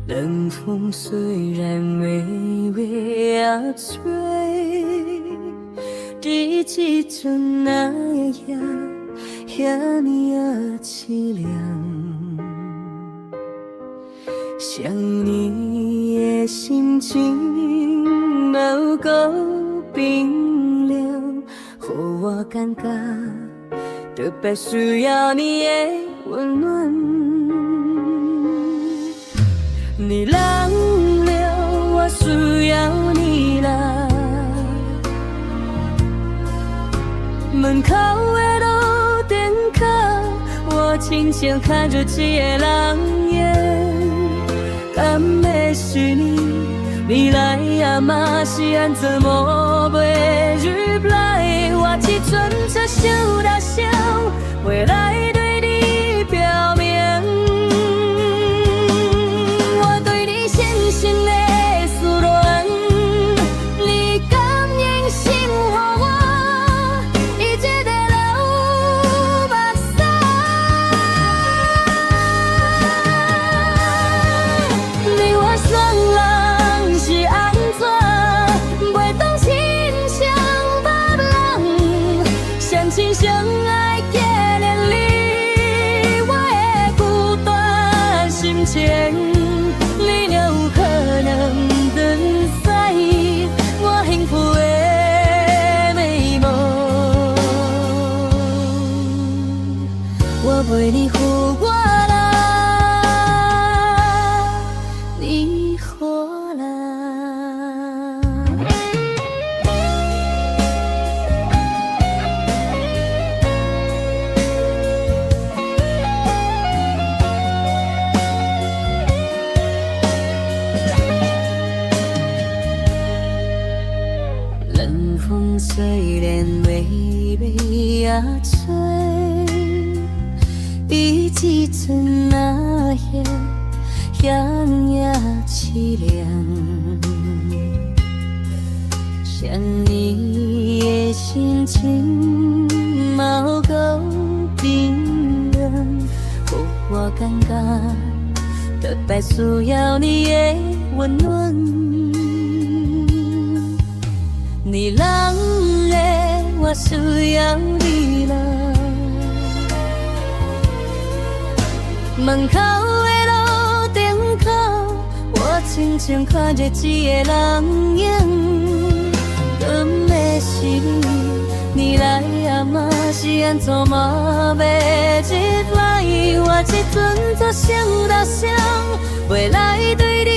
冷风虽然微微吹，日子像那夜遐尼凄凉。想你的心情嘛有够冰凉，予我感觉特别需要你的温暖。你冷了，我需要你来。门口的路灯下，我静静看着这个人影。敢会是你？你来呀嘛是安怎无袂入来？我这阵才想大声，袂来对你表明。我对你深深的思念，你甘愿心予我，一切在流目屎。你我双人是安怎，袂当亲像别人，相亲相爱纪念你，我的孤单心情，你若有可能转驶我幸福的美梦，我陪你赴我来，你回来。冷风虽然微微吹，比一阵那夜遐凄凉。想你的心情嘛有够冰凉，予我感觉特别需要你的温暖。你冷的，我需要你来。门口的路灯下，我静静看着这个人影。敢会是你？你来呀嘛是安怎嘛袂入来？我这阵才想大声，袂来对你